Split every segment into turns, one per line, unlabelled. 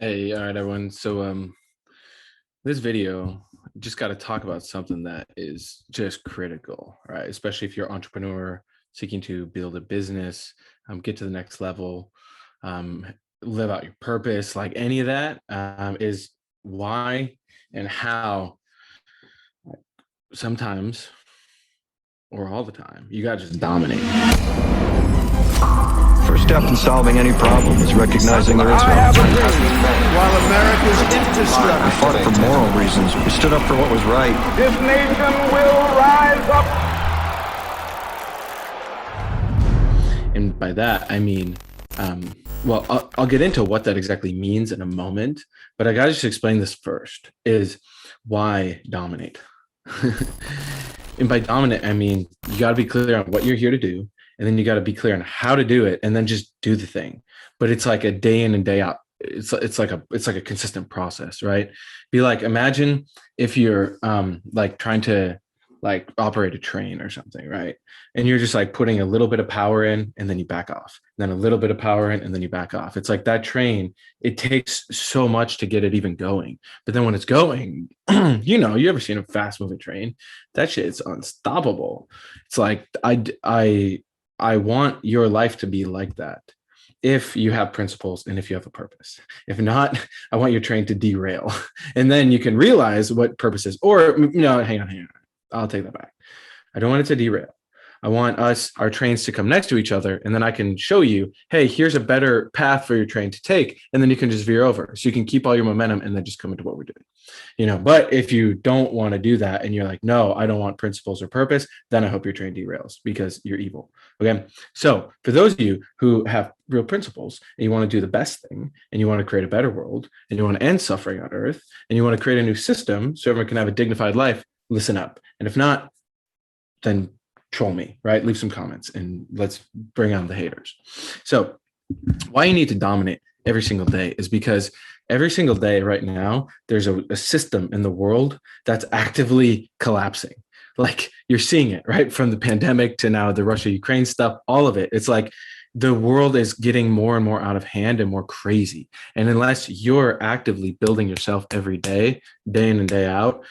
Hey, all right, everyone. This video just got to talk about something that is just critical, right? Especially if you're an entrepreneur seeking to build a business, get to the next level, um, live out your purpose, like any of that, is why and how sometimes or all the time you got to just dominate.
First step in solving any problem is recognizing there is no alternative.
While America's
We
infrastructure,
fought for moral reasons. We stood up for what was right.
this nation will rise up.
And by that, I mean, I'll get into what that exactly means in a moment, but I got to just explain this first is why dominate. And by dominant, I mean, you got to be clear on what you're here to do. And then you got to be clear on how to do it and then just do the thing. But it's like a day in and day out. It's like a consistent process, right? Be like, imagine if you're like trying to like operate a train or something, right? And you're just like putting a little bit of power in and then you back off, then a little bit of power in and then you back off. It's like that train, it takes so much to get it even going. But then when it's going, you ever seen a fast moving train? That shit is unstoppable. It's like I want your life to be like that if you have principles and if you have a purpose. If not, I want your train to derail. And then you can realize what purpose is. Or, hang on. I'll take that back. I don't want it to derail. I want our trains to come next to each other. And then I can show you, hey, here's a better path for your train to take. And then you can just veer over. So you can keep all your momentum and then just come into what we're doing. But if you don't want to do that and you're like, no, I don't want principles or purpose, then I hope your train derails because you're evil. Okay. So for those of you who have real principles and you want to do the best thing and you want to create a better world and you want to end suffering on earth and you want to create a new system so everyone can have a dignified life, listen up. And if not, then troll me, right? Leave some comments and let's bring on the haters. So why you need to dominate every single day is because every single day right now, there's a system in the world that's actively collapsing. Like you're seeing it, right? From the pandemic to now the Russia-Ukraine stuff, all of it. It's like the world is getting more and more out of hand and more crazy. And unless you're actively building yourself every day, day in and day out,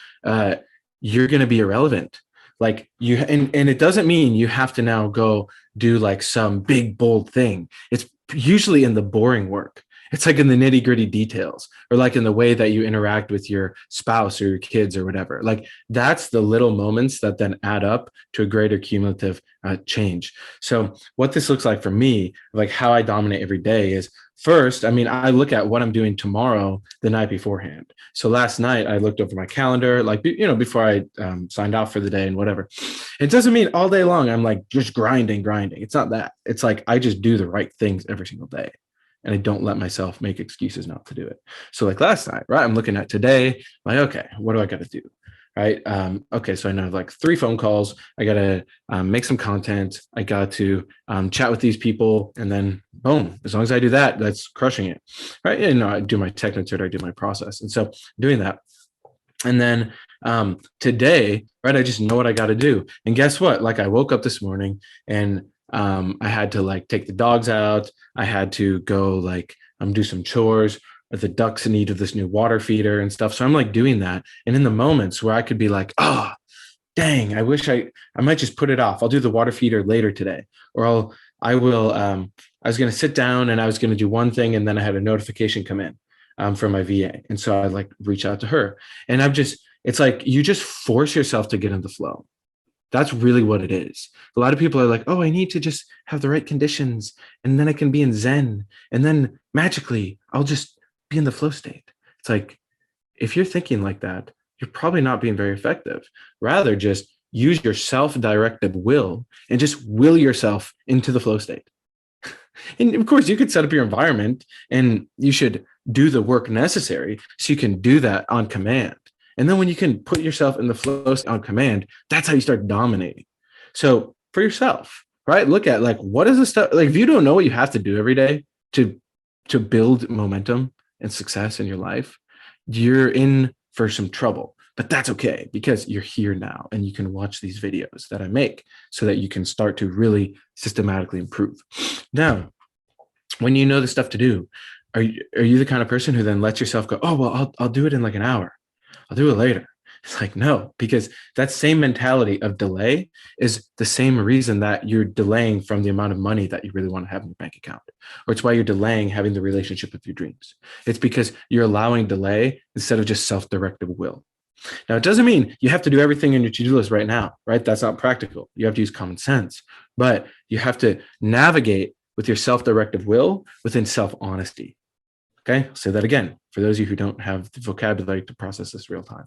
you're going to be irrelevant. Like and it doesn't mean you have to now go do like some big, bold thing. It's usually in the boring work. It's like in the nitty gritty details or like in the way that you interact with your spouse or your kids or whatever. Like that's the little moments that then add up to a greater cumulative change. So what this looks like for me, like how I dominate every day is first, I mean, I look at what I'm doing tomorrow the night beforehand. So last night I looked over my calendar, like, before I signed out for the day and whatever. It doesn't mean all day long I'm like just grinding. It's not that. It's like I just do the right things every single day. And I don't let myself make excuses not to do it. So like last night, right? I'm looking at today, like, okay, what do I got to do? Right. Okay. So I know like 3 phone calls. I got to make some content. I got to chat with these people and then boom, as long as I do that, that's crushing it. Right. And I do my tech notes, I do my process. And so doing that. And then today, right, I just know what I got to do. And guess what? Like I woke up this morning and I had to like take the dogs out. I had to go like do some chores. The ducks in need of this new water feeder and stuff. So I'm like doing that. And in the moments where I could be like, oh, dang, I wish I might just put it off. I'll do the water feeder later today. Or I was going to sit down and I was going to do one thing. And then I had a notification come in from my VA. And so I like reach out to her and it's like, you just force yourself to get in the flow. That's really what it is. A lot of people are like, oh, I need to just have the right conditions and then I can be in Zen. And then magically I'll just be in the flow state. It's like, if you're thinking like that, you're probably not being very effective. Rather, just use your self-directed will and just will yourself into the flow state. And of course, you could set up your environment and you should do the work necessary so you can do that on command. And then when you can put yourself in the flow state on command, that's how you start dominating. So for yourself, right? Look at like, what is the stuff? Like if you don't know what you have to do every day to build momentum and success in your life, you're in for some trouble. But that's okay because you're here now and you can watch these videos that I make so that you can start to really systematically improve. Now, when you know the stuff to do, Are you the kind of person who then lets yourself go, oh, well, I'll do it in like an hour. I'll do it later. It's like, no, because that same mentality of delay is the same reason that you're delaying from the amount of money that you really want to have in your bank account. Or it's why you're delaying having the relationship with your dreams. It's because you're allowing delay instead of just self-directed will. Now, it doesn't mean you have to do everything in your to-do list right now, right? That's not practical. You have to use common sense, but you have to navigate with your self-directed will within self-honesty. Okay, I'll say that again for those of you who don't have the vocabulary to process this real time.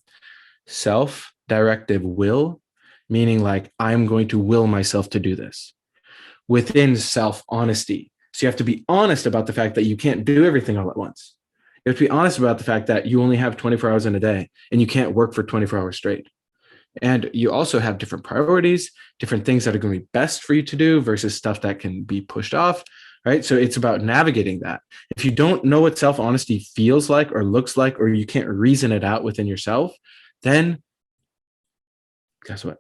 Self-directive will, meaning like I'm going to will myself to do this within self-honesty. So you have to be honest about the fact that you can't do everything all at once. You have to be honest about the fact that you only have 24 hours in a day and you can't work for 24 hours straight. And you also have different priorities, different things that are going to be best for you to do versus stuff that can be pushed off, right? So it's about navigating that. If you don't know what self-honesty feels like or looks like, or you can't reason it out within yourself, then guess what?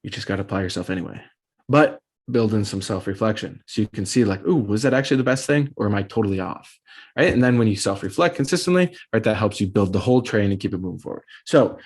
You just got to apply yourself anyway. But build in some self-reflection so you can see like, ooh, was that actually the best thing or am I totally off? Right. And then when you self-reflect consistently, right, that helps you build the whole train and keep it moving forward. So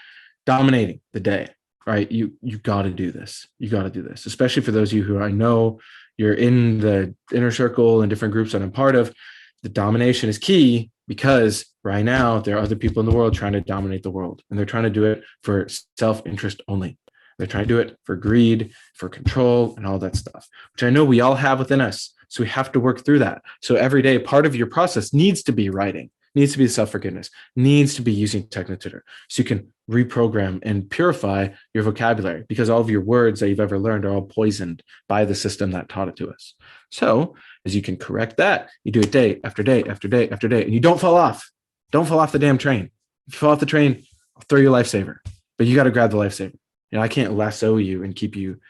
dominating the day, right? You got to do this. You got to do this, especially for those of you who I know you're in the inner circle and different groups that I'm part of. The domination is key because right now there are other people in the world trying to dominate the world, and they're trying to do it for self-interest only. They're trying to do it for greed, for control, and all that stuff, which I know we all have within us. So we have to work through that. So every day, part of your process needs to be writing, needs to be self-forgiveness, needs to be using Technotutor. So you can reprogram and purify your vocabulary, because all of your words that you've ever learned are all poisoned by the system that taught it to us. So as you can correct that, you do it day after day after day after day, and you don't fall off. Don't fall off the damn train. If you fall off the train, I'll throw your lifesaver, but you got to grab the lifesaver. You know, I can't lasso you and keep you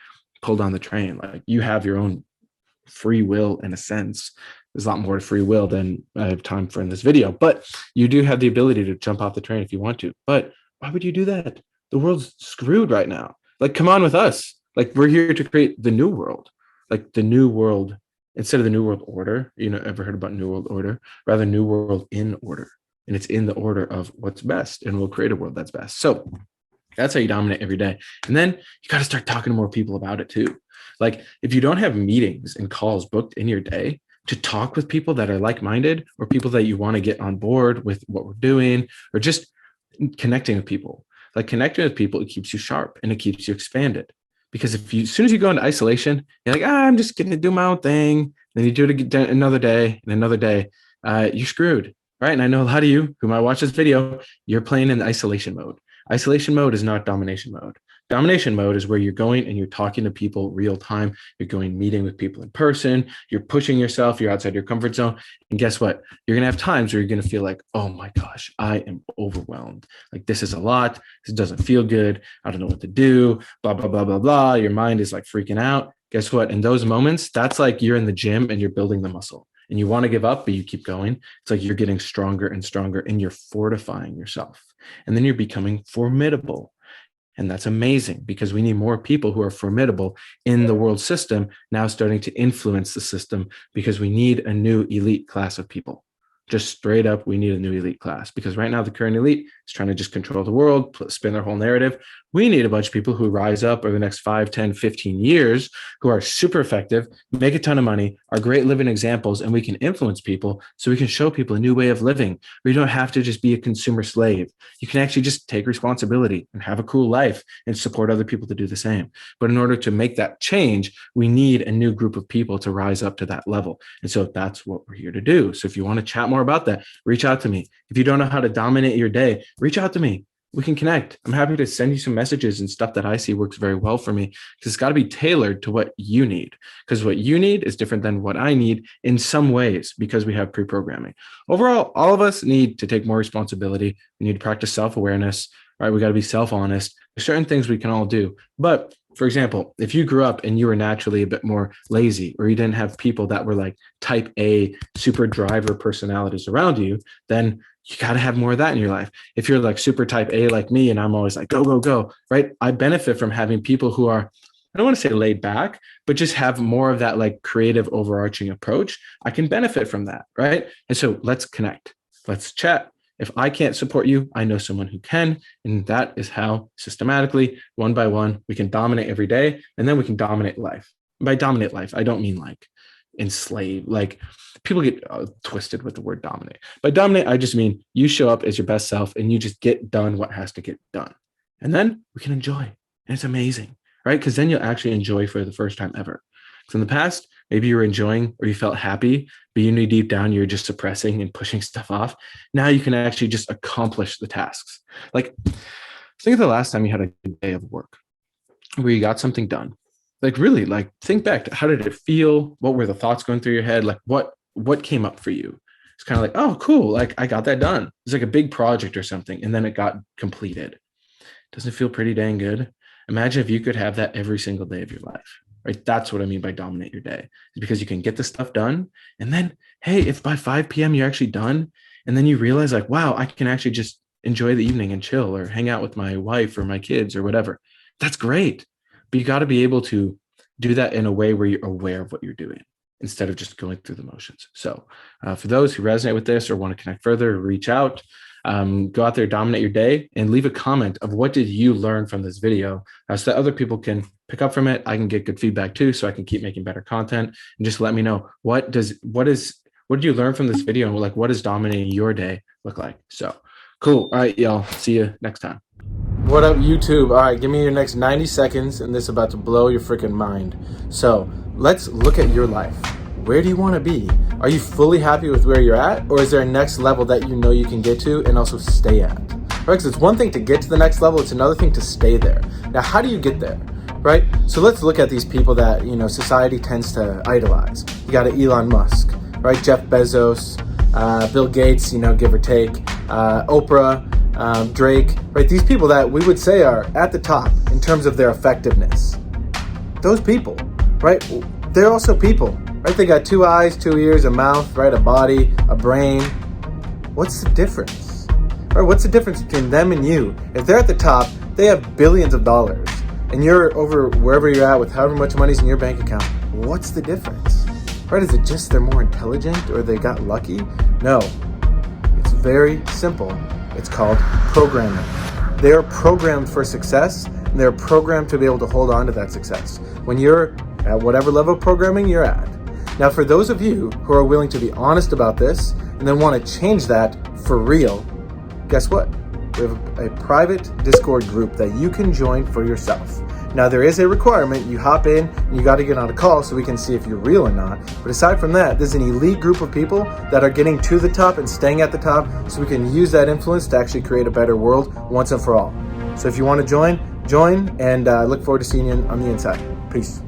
pulled on the train. Like, you have your own free will in a sense. There's a lot more to free will than I have time for in this video, but you do have the ability to jump off the train if you want to. But why would you do that? The world's screwed right now. Like, come on with us. Like, we're here to create the new world, like the new world instead of the new world order. You know, ever heard about new world order? Rather, new world in order. And it's in the order of what's best, and we'll create a world that's best. So that's how you dominate every day. And then you got to start talking to more people about it too. Like, if you don't have meetings and calls booked in your day to talk with people that are like-minded, or people that you want to get on board with what we're doing, or just connecting with people, like connecting with people, it keeps you sharp and it keeps you expanded. Because if you, as soon as you go into isolation, you're like, I'm just going to do my own thing. Then you do it another day and another day. You're screwed. Right. And I know a lot of you who might watch this video, you're playing in isolation mode. Isolation mode is not domination mode. Domination mode is where you're going and you're talking to people real time. You're going meeting with people in person. You're pushing yourself. You're outside your comfort zone. And guess what? You're going to have times where you're going to feel like, oh my gosh, I am overwhelmed. Like, this is a lot. This doesn't feel good. I don't know what to do. Blah, blah, blah, blah, blah. Your mind is like freaking out. Guess what? In those moments, that's like you're in the gym and you're building the muscle. And you want to give up, but you keep going. It's like you're getting stronger and stronger, and you're fortifying yourself. And then you're becoming formidable. And that's amazing, because we need more people who are formidable in the world system now, starting to influence the system, because we need a new elite class of people. Just straight up, we need a new elite class, because right now the current elite is trying to just control the world, spin their whole narrative. We need a bunch of people who rise up over the next 5, 10, 15 years, who are super effective, make a ton of money, are great living examples, and we can influence people so we can show people a new way of living where you don't have to just be a consumer slave. You can actually just take responsibility and have a cool life and support other people to do the same. But in order to make that change, we need a new group of people to rise up to that level. And so that's what we're here to do. So if you want to chat more about that, reach out to me. If you don't know how to dominate your day, reach out to me. We can connect. I'm happy to send you some messages and stuff that I see works very well for me, because it's got to be tailored to what you need, because what you need is different than what I need in some ways, because we have pre-programming. Overall, all of us need to take more responsibility. We need to practice self-awareness, right? We got to be self-honest. There's certain things we can all do. But for example, if you grew up and you were naturally a bit more lazy, or you didn't have people that were like type A super driver personalities around you, then you got to have more of that in your life. If you're like super type A like me, and I'm always like, go, go, go, right? I benefit from having people who are I don't want to say laid back, but just have more of that like creative overarching approach, I can benefit from that. Right. And so let's connect. Let's chat. If I can't support you, I know someone who can. And that is how systematically, one by one, we can dominate every day. And then we can dominate life. By dominate life, I don't mean like enslave. Like people get twisted with the word dominate. By dominate, I just mean you show up as your best self and you just get done what has to get done. And then we can enjoy. And it's amazing, right? Because then you'll actually enjoy for the first time ever. Because in the past, maybe you were enjoying or you felt happy, but you knew deep down you're just suppressing and pushing stuff off. Now you can actually just accomplish the tasks. Like, think of the last time you had a good day of work where you got something done. Like really, like think back to how did it feel? What were the thoughts going through your head? Like what came up for you? It's kind of like, oh, cool. Like I got that done. It's like a big project or something. And then it got completed. Doesn't it feel pretty dang good? Imagine if you could have that every single day of your life, right? That's what I mean by dominate your day, is because you can get the stuff done. And then, hey, if by 5 p.m. you're actually done, and then you realize like, wow, I can actually just enjoy the evening and chill or hang out with my wife or my kids or whatever. That's great. But you got to be able to do that in a way where you're aware of what you're doing instead of just going through the motions. So for those who resonate with this or want to connect further, reach out. Go out there, dominate your day, and leave a comment of what did you learn from this video, so that other people can pick up from it. I can get good feedback too, so I can keep making better content. And just let me know what did you learn from this video, and like what does dominating your day look like? So cool. All right, y'all. See you next time. What up, YouTube? All right, give me your next 90 seconds, and this is about to blow your freaking mind. So let's look at your life. Where do you want to be? Are you fully happy with where you're at? Or is there a next level that you know you can get to and also stay at? Right? Because it's one thing to get to the next level. It's another thing to stay there. Now, how do you get there? Right? So let's look at these people that, society tends to idolize. You got Elon Musk, right? Jeff Bezos, Bill Gates, give or take, Oprah, Drake, right? These people that we would say are at the top in terms of their effectiveness. Those people, right? They're also people, right? They got 2 eyes, 2 ears, a mouth, right? A body, a brain. What's the difference? Right? What's the difference between them and you? If they're at the top, they have billions of dollars, and you're over wherever you're at with however much money's in your bank account. What's the difference? Right? Is it just they're more intelligent or they got lucky? No. It's very simple. It's called programming. They are programmed for success, and they're programmed to be able to hold on to that success when you're at whatever level of programming you're at. Now, for those of you who are willing to be honest about this and then want to change that for real, guess what? We have a private Discord group that you can join for yourself. Now, there is a requirement. You hop in and you got to get on a call so we can see if you're real or not. But aside from that, there's an elite group of people that are getting to the top and staying at the top, so we can use that influence to actually create a better world once and for all. So if you want to join, and I look forward to seeing you on the inside. Peace.